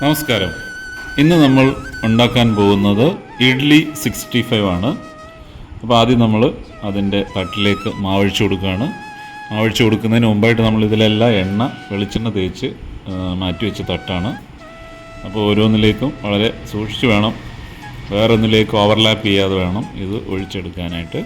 നമസ്കാരം. ഇന്ന് നമ്മൾ ഉണ്ടാക്കാൻ പോകുന്നത് ഇഡ്ഡലി 65 ആണ്. അപ്പോൾ ആദ്യം നമ്മൾ അതിൻ്റെ തട്ടിലേക്ക് മാവൊഴിച്ച് കൊടുക്കുകയാണ്. മാവൊഴിച്ച് കൊടുക്കുന്നതിന് മുമ്പായിട്ട് നമ്മൾ ഇതിലെല്ലാം വെളിച്ചെണ്ണ തേച്ച് മാറ്റി വെച്ച തട്ടാണ്. അപ്പോൾ ഓരോന്നിലേക്കും വളരെ സൂക്ഷിച്ച് വേണം, വേറൊന്നിലേക്ക് ഓവർലാപ്പ് ചെയ്യാതെ വേണം ഇത് ഒഴിച്ചെടുക്കാനായിട്ട്.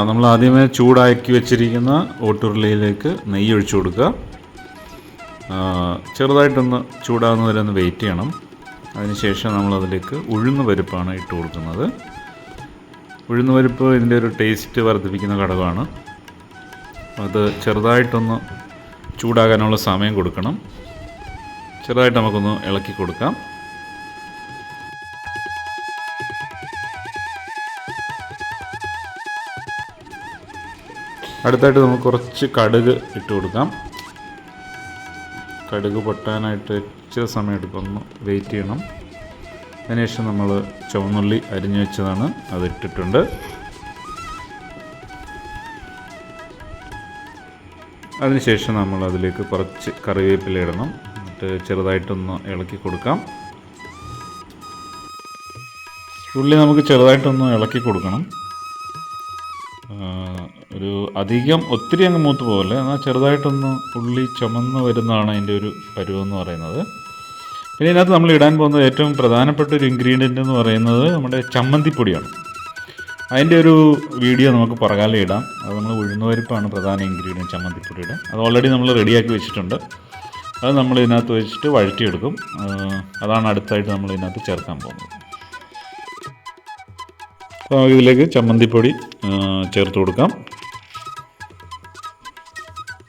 നമ്മൾ ആദ്യമേ ചൂടാക്കി വെച്ചിരിക്കുന്ന ഓട്ടുരുളിയിലേക്ക് നെയ്യ് ഒഴിച്ചു കൊടുക്കുക. ചെറുതായിട്ടൊന്ന് ചൂടാകുന്ന വരെ ഒന്ന് വെയിറ്റ് ചെയ്യണം. അതിനുശേഷം നമ്മളതിലേക്ക് ഉഴുന്ന് പരിപ്പാണ് ഇട്ട് കൊടുക്കുന്നത്. ഉഴുന്ന് പരിപ്പ് ഇതിൻ്റെ ഒരു ടേസ്റ്റ് വർദ്ധിപ്പിക്കുന്ന ഘടകമാണ്. അത് ചെറുതായിട്ടൊന്ന് ചൂടാകാനുള്ള സമയം കൊടുക്കണം. ചെറുതായിട്ട് നമുക്കൊന്ന് ഇളക്കി കൊടുക്കാം. അടുത്തായിട്ട് നമുക്ക് കുറച്ച് കടുക് ഇട്ട് കൊടുക്കാം. കടുക് പൊട്ടാനായിട്ട് ഇച്ചിരി സമയം എടുക്കും, ഒന്ന് വെയിറ്റ് ചെയ്യണം. അതിനുശേഷം നമ്മൾ ചുവന്നുള്ളി അരിഞ്ഞു വെച്ചതാണ്, അത് ഇട്ടിട്ടുണ്ട്. അതിനുശേഷം നമ്മൾ അതിലേക്ക് കുറച്ച് കറിവേപ്പില ഇടണം. എന്നിട്ട് ചെറുതായിട്ടൊന്ന് ഇളക്കി കൊടുക്കാം. ഉള്ളി നമുക്ക് ചെറുതായിട്ടൊന്ന് ഇളക്കി കൊടുക്കണം. ഒരു ഒത്തിരി അങ്ങ് മൂത്ത് പോകല്ലേ, എന്നാൽ ചെറുതായിട്ടൊന്ന് ഉള്ളി ചുമന്ന് വരുന്നതാണ് അതിൻ്റെ ഒരു പരുവെന്ന് പറയുന്നത്. പിന്നെ ഇതിനകത്ത് നമ്മൾ ഇടാൻ പോകുന്നത് ഏറ്റവും പ്രധാനപ്പെട്ട ഒരു ഇൻഗ്രീഡിയൻ്റ് എന്ന് പറയുന്നത് നമ്മുടെ ചമ്മന്തിപ്പൊടിയാണ്. അതിൻ്റെ ഒരു വീഡിയോ നമുക്ക് പുറകാലം ഇടാം. അത് നമ്മൾ ഉഴുന്നുപരിപ്പാണ് പ്രധാന ഇൻഗ്രീഡിയൻറ്റ് ചമ്മന്തിപ്പൊടിയുടെ. അത് ഓൾറെഡി നമ്മൾ റെഡിയാക്കി വെച്ചിട്ടുണ്ട്. അത് നമ്മൾ ഇതിനകത്ത് വെച്ചിട്ട് വഴറ്റിയെടുക്കും. അതാണ് അടുത്തായിട്ട് നമ്മൾ ഇതിനകത്ത് ചേർക്കാൻ പോകുന്നത്. അപ്പോൾ നമുക്ക് ഇതിലേക്ക് ചമ്മന്തിപ്പൊടി ചേർത്ത് കൊടുക്കാം.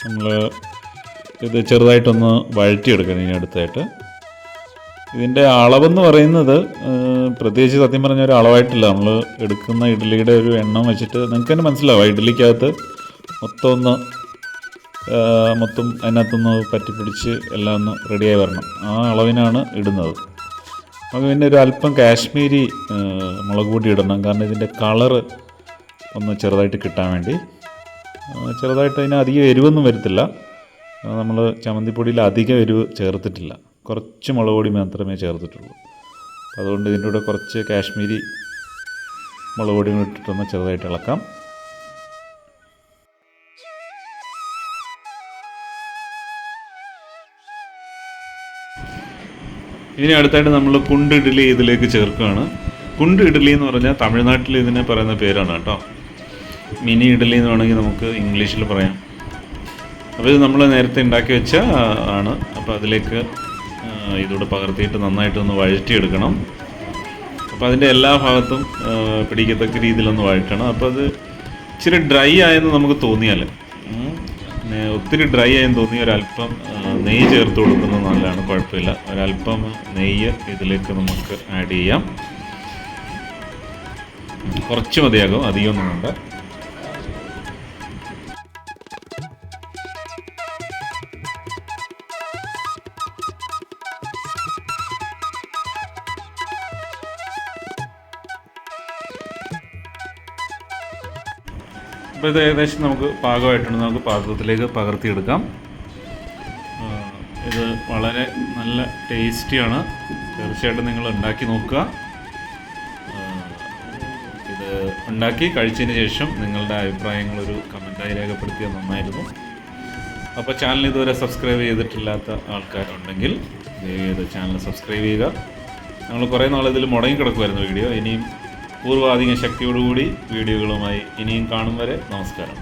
നമ്മൾ ഇത് ചെറുതായിട്ടൊന്ന് വഴറ്റിയെടുക്കണം. ഇനി അടുത്തായിട്ട് ഇതിൻ്റെ അളവെന്ന് പറയുന്നത് പ്രത്യേകിച്ച് സത്യം പറഞ്ഞ ഒരു അളവായിട്ടില്ല. നമ്മൾ എടുക്കുന്ന ഇഡ്ഡലിയുടെ ഒരു എണ്ണം വെച്ചിട്ട് നിങ്ങൾക്ക് തന്നെ മനസ്സിലാവും. ഇഡ്ഡലിക്കകത്ത് മൊത്തം അതിനകത്തൊന്ന് പറ്റിപ്പിടിച്ച് എല്ലാം ഒന്ന് റെഡിയായി വരണം. ആ അളവിനാണ് ഇടുന്നത്. നമുക്ക് പിന്നെ ഒരു അല്പം കാശ്മീരി മുളക് പൊടി ഇടണം. കാരണം ഇതിൻ്റെ കളറ് ഒന്ന് ചെറുതായിട്ട് കിട്ടാൻ വേണ്ടി. ചെറുതായിട്ട് അതിന് അധികം എരിവൊന്നും വരത്തില്ല. നമ്മൾ ചമ്മന്തിപ്പൊടിയിൽ അധികം എരിവ് ചേർത്തിട്ടില്ല, കുറച്ച് മുളക് പൊടി മാത്രമേ ചേർത്തിട്ടുള്ളൂ. അതുകൊണ്ട് ഇതിൻ്റെ കൂടെ കുറച്ച് കാശ്മീരി മുളക് പൊടി ഇട്ടിട്ടൊന്ന് ചെറുതായിട്ട് ഇളക്കാം. ഇനി അടുത്തായിട്ട് നമ്മൾ പുണ്ട് ഇഡ്ഡലി ഇതിലേക്ക് ചേർക്കുകയാണ്. പുണ്ട് ഇഡ്ഡലി എന്ന് പറഞ്ഞാൽ തമിഴ്നാട്ടിൽ ഇതിനെ പറയുന്ന പേരാണ് കേട്ടോ. മിനി ഇഡ്ഡലി എന്ന് വേണമെങ്കിൽ നമുക്ക് ഇംഗ്ലീഷിൽ പറയാം. അപ്പോൾ ഇത് നമ്മൾ നേരത്തെ ഉണ്ടാക്കി വെച്ച ആണ്. അപ്പോൾ അതിലേക്ക് ഇതോടെ പകർത്തിയിട്ട് നന്നായിട്ടൊന്ന് വഴറ്റിയെടുക്കണം. അപ്പോൾ അതിൻ്റെ എല്ലാ ഭാഗത്തും പിടിക്കത്തക്ക രീതിയിലൊന്ന് വഴറ്റണം. അപ്പോൾ അത് ഇച്ചിരി ഡ്രൈ ആയെന്ന് നമുക്ക് തോന്നിയാൽ, ഒത്തിരി ഡ്രൈ ആയെന്ന് തോന്നി ഒരല്പം നെയ്യ് ചേർത്ത് കൊടുക്കുന്നത് നല്ലതാണ്, കുഴപ്പമില്ല. ഒരല്പം നെയ്യ് ഇതിലേക്ക് നമുക്ക് ആഡ് ചെയ്യാം. കുറച്ച് മതിയാകും, അധികമൊന്നും വേണ്ട. അപ്പോൾ ഇത് ഏകദേശം നമുക്ക് പാകമായിട്ടുണ്ട്. നമുക്ക് പാത്രത്തിലേക്ക് പകർത്തിയെടുക്കാം. ഇത് വളരെ നല്ല ടേസ്റ്റിയാണ്. തീർച്ചയായിട്ടും നിങ്ങൾ ഉണ്ടാക്കി നോക്കുക. ഇത് ഉണ്ടാക്കി കഴിച്ചതിന് ശേഷം നിങ്ങളുടെ അഭിപ്രായങ്ങളൊരു കമൻറ്റായി രേഖപ്പെടുത്തിയാൽ നന്നായിരുന്നു. അപ്പോൾ ചാനൽ ഇതുവരെ സബ്സ്ക്രൈബ് ചെയ്തിട്ടില്ലാത്ത ആൾക്കാരുണ്ടെങ്കിൽ ദയവേത് ചാനൽ സബ്സ്ക്രൈബ് ചെയ്യുക. ഞങ്ങൾ കുറേ നാളിതിൽ മുടങ്ങി കിടക്കുമായിരുന്നു വീഡിയോ. ഇനിയും പൂർവാധിക ശക്തിയോടുകൂടി വീഡിയോകളുമായി ഇനിയും കാണും വരെ നമസ്കാരം.